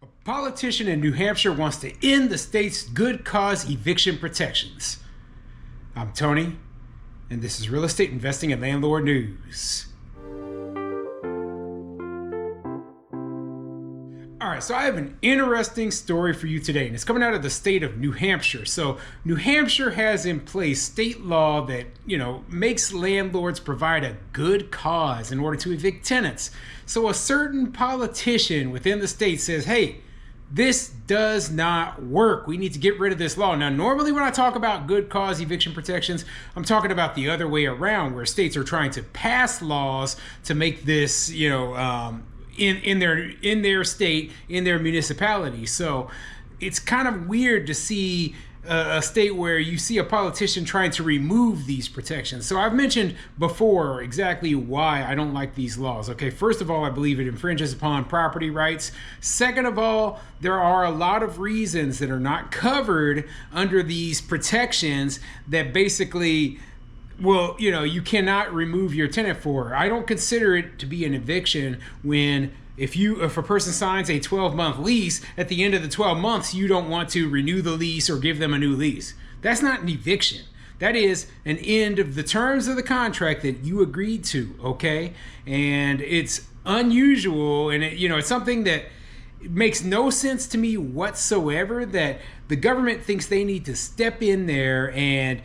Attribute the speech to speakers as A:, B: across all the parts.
A: A politician in New Hampshire wants to end the state's good cause eviction protections. I'm Tony, and this is Real Estate Investing and Landlord News. All right, so I have an interesting story for you today, and it's coming out of the state of New Hampshire. So New Hampshire has in place state law that, makes landlords provide a good cause in order to evict tenants. So a certain politician within the state says, hey, this does not work. We need to get rid of this law. Now, normally when I talk about good cause eviction protections, I'm talking about the other way around, where states are trying to pass laws to make this, in their state, in their municipality. So it's kind of weird to see a state where you see a politician trying to remove these protections. So I've mentioned before exactly why I don't like these laws. Okay, first of all, I believe it infringes upon property rights. Second of all, there are a lot of reasons that are not covered under these protections that basically, well, you cannot remove your tenant for. I don't consider it to be an eviction when if a person signs a 12-month lease, at the end of the 12 months, you don't want to renew the lease or give them a new lease. That's not an eviction. That is an end of the terms of the contract that you agreed to, okay? And it's unusual, and it's something that makes no sense to me whatsoever, that the government thinks they need to step in there and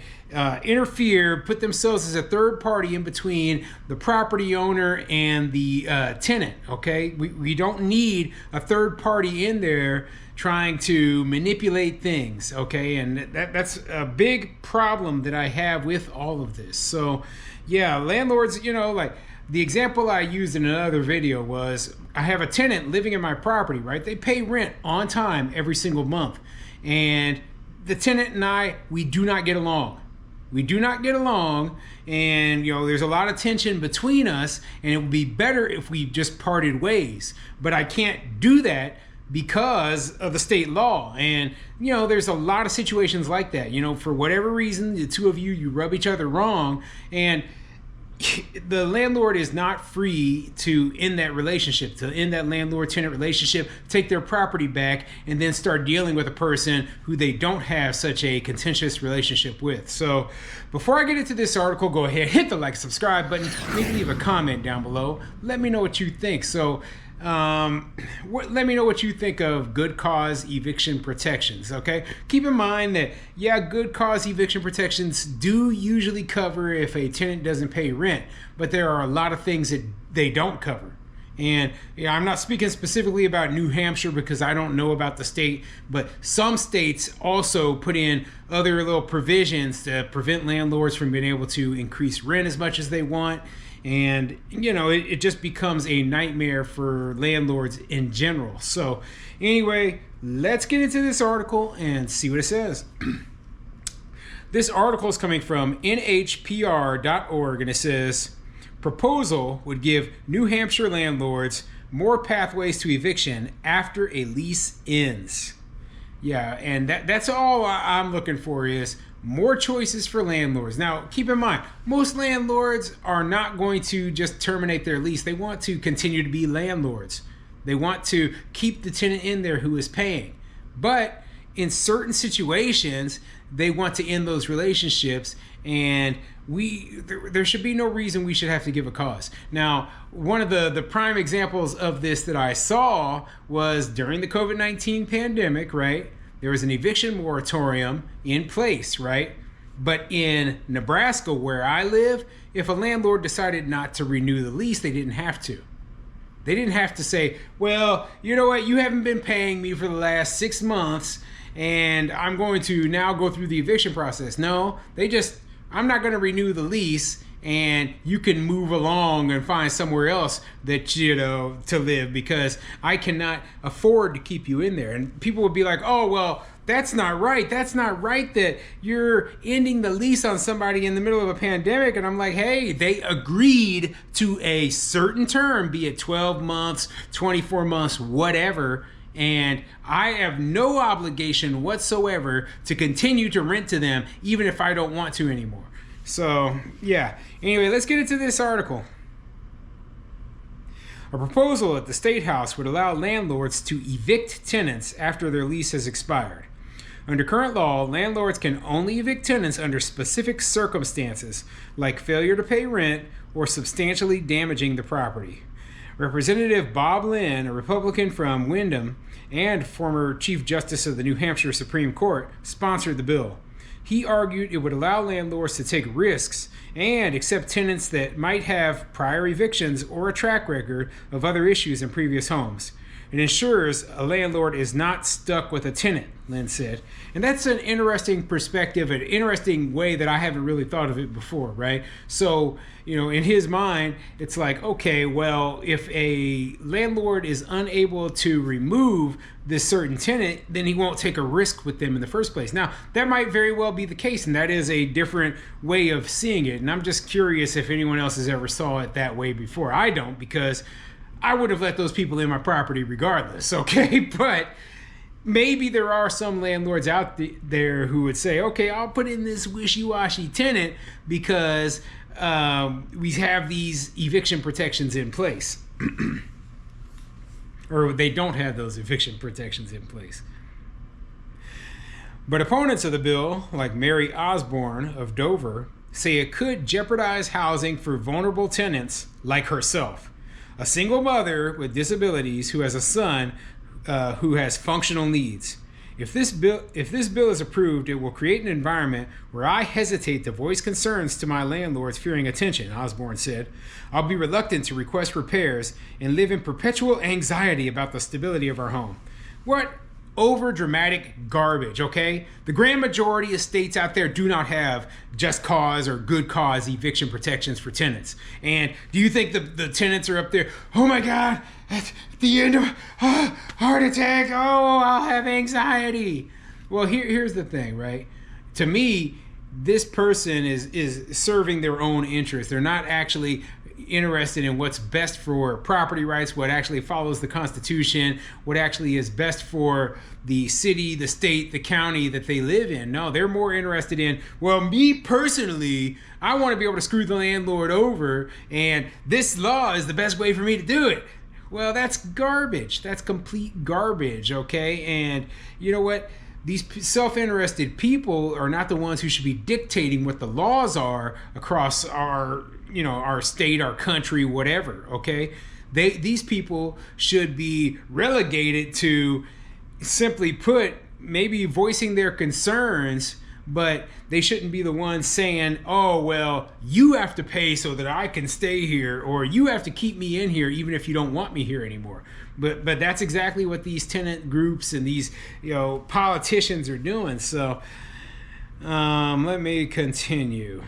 A: interfere, put themselves as a third party in between the property owner and the tenant, okay? We don't need a third party in there trying to manipulate things, okay? And that's a big problem that I have with all of this. So yeah, landlords, like the example I used in another video was, I have a tenant living in my property, right? They pay rent on time every single month. And the tenant and I, we do not get along. We do not get along, and there's a lot of tension between us, and it would be better if we just parted ways. But I can't do that because of the state law. And there's a lot of situations like that. For whatever reason, the two of you rub each other wrong, and the landlord is not free to end that relationship, to end that landlord-tenant relationship, take their property back, and then start dealing with a person who they don't have such a contentious relationship with. So before I get into this article, go ahead, hit the like, subscribe button, maybe leave a comment down below. Let me know what you think. So let me know what you think of good cause eviction protections, okay? Keep in mind that, good cause eviction protections do usually cover if a tenant doesn't pay rent, but there are a lot of things that they don't cover. And I'm not speaking specifically about New Hampshire because I don't know about the state, but some states also put in other little provisions to prevent landlords from being able to increase rent as much as they want. And it just becomes a nightmare for landlords in general. So anyway, let's get into this article and see what it says. This article is coming from nhpr.org, and it says, proposal would give New Hampshire landlords more pathways to eviction after a lease ends. Yeah, and that's all I'm looking for is more choices for landlords. Now, keep in mind, most landlords are not going to just terminate their lease. They want to continue to be landlords. They want to keep the tenant in there who is paying. But in certain situations, they want to end those relationships, and there should be no reason we should have to give a cause. Now, one of the prime examples of this that I saw was during the COVID-19 pandemic, right? There was an eviction moratorium in place, right? But in Nebraska, where I live, if a landlord decided not to renew the lease, they didn't have to. They didn't have to say, well, you know what, you haven't been paying me for the last 6 months, and I'm going to now go through the eviction process. No, I'm not going to renew the lease, and you can move along and find somewhere else that to live, because I cannot afford to keep you in there. And people would be like, oh, well, that's not right. That's not right that you're ending the lease on somebody in the middle of a pandemic. And I'm like, hey, they agreed to a certain term, be it 12 months, 24 months, whatever. And I have no obligation whatsoever to continue to rent to them, even if I don't want to anymore. So yeah, anyway, let's get into this article. A proposal at the State House would allow landlords to evict tenants after their lease has expired. Under current law, landlords can only evict tenants under specific circumstances, like failure to pay rent or substantially damaging the property. Representative Bob Lynn, a Republican from Windham and former Chief Justice of the New Hampshire Supreme Court, sponsored the bill. He argued it would allow landlords to take risks and accept tenants that might have prior evictions or a track record of other issues in previous homes. It ensures a landlord is not stuck with a tenant, Lynn said. And that's an interesting perspective, an interesting way that I haven't really thought of it before, right? So, in his mind, it's like, okay, well, if a landlord is unable to remove this certain tenant, then he won't take a risk with them in the first place. Now, that might very well be the case, and that is a different way of seeing it. And I'm just curious if anyone else has ever saw it that way before. I don't, because I would have let those people in my property regardless, okay? But maybe there are some landlords out there who would say, okay, I'll put in this wishy-washy tenant because we have these eviction protections in place. Or they don't have those eviction protections in place. But opponents of the bill, like Mary Osborne of Dover, say it could jeopardize housing for vulnerable tenants like herself. A single mother with disabilities who has a son who has functional needs. If this bill is approved, it will create an environment where I hesitate to voice concerns to my landlords fearing attention, Osborne said. I'll be reluctant to request repairs and live in perpetual anxiety about the stability of our home. What over dramatic garbage, okay? The grand majority of states out there do not have just cause or good cause eviction protections for tenants. And do you think the tenants are up there, oh my God, at the end of heart attack, oh, I'll have anxiety. Well, here's the thing, right? To me, this person is serving their own interest. They're not actually interested in what's best for property rights, what actually follows the Constitution, what actually is best for the city, the state, the county that they live in. No, they're more interested in, well, me personally, I want to be able to screw the landlord over, and this law is the best way for me to do it. Well, that's garbage. That's complete garbage, okay? And you know what? These self-interested people are not the ones who should be dictating what the laws are across our state, our country, whatever, okay? These people should be relegated to, simply put, maybe voicing their concerns, but they shouldn't be the ones saying, oh, well, you have to pay so that I can stay here, or you have to keep me in here even if you don't want me here anymore. But that's exactly what these tenant groups and these politicians are doing. So let me continue.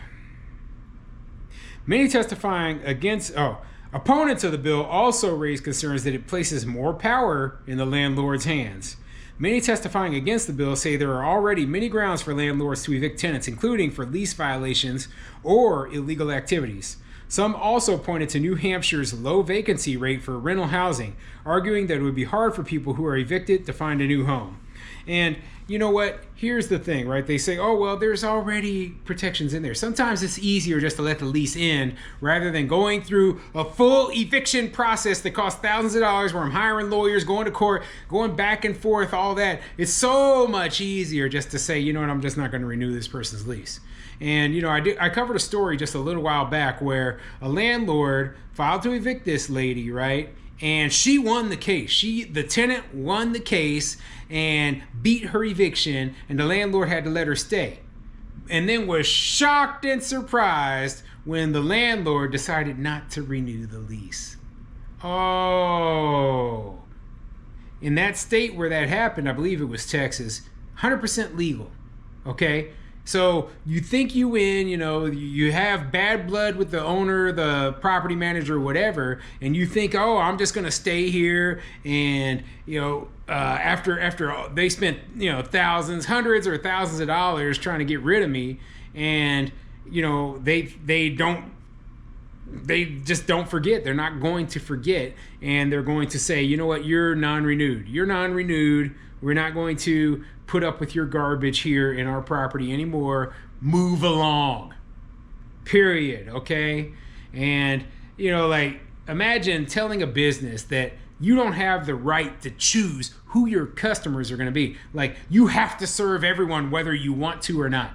A: Many opponents of the bill also raised concerns that it places more power in the landlord's hands. Many testifying against the bill say there are already many grounds for landlords to evict tenants, including for lease violations or illegal activities. Some also pointed to New Hampshire's low vacancy rate for rental housing, arguing that it would be hard for people who are evicted to find a new home. And you know what? Here's the thing, right? They say, oh, well, there's already protections in there. Sometimes it's easier just to let the lease end rather than going through a full eviction process that costs thousands of dollars where I'm hiring lawyers, going to court, going back and forth, all that. It's so much easier just to say, you know what, I'm just not going to renew this person's lease. And, I covered a story just a little while back where a landlord filed to evict this lady, right? And she won the case. The tenant won the case and beat her eviction, and the landlord had to let her stay. And then was shocked and surprised when the landlord decided not to renew the lease. Oh. In that state where that happened, I believe it was Texas, 100% legal, okay? So you think you win, you have bad blood with the owner, the property manager, whatever, and you think, oh, I'm just going to stay here. And, after they spent, thousands, hundreds or thousands of dollars trying to get rid of me, and, they just don't forget. They're not going to forget. And they're going to say, you know what, you're non-renewed. You're non-renewed. We're not going to put up with your garbage here in our property anymore. Move along. Period. Okay? And, imagine telling a business that you don't have the right to choose who your customers are going to be. Like, you have to serve everyone whether you want to or not.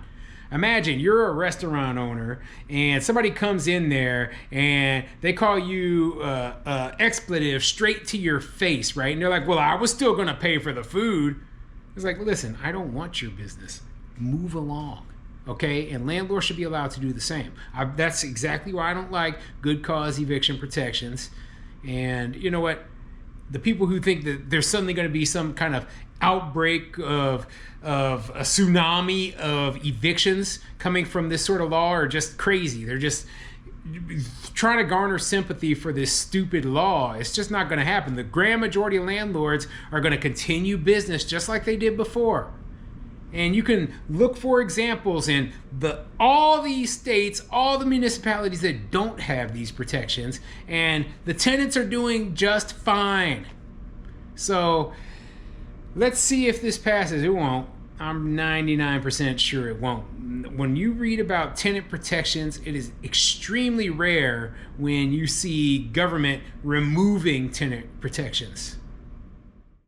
A: Imagine you're a restaurant owner and somebody comes in there and they call you expletive straight to your face, right? And they're like, well, I was still going to pay for the food. It's like, listen, I don't want your business. Move along. Okay, and landlords should be allowed to do the same. That's exactly why I don't like good cause eviction protections. And you know what? The people who think that there's suddenly going to be some kind of outbreak of a tsunami of evictions coming from this sort of law are just crazy. They're just trying to garner sympathy for this stupid law. It's just not going to happen. The grand majority of landlords are going to continue business just like they did before. And you can look for examples in all these states, all the municipalities that don't have these protections, and the tenants are doing just fine. So let's see if this passes. It won't. I'm 99% sure it won't. When you read about tenant protections, it is extremely rare when you see government removing tenant protections.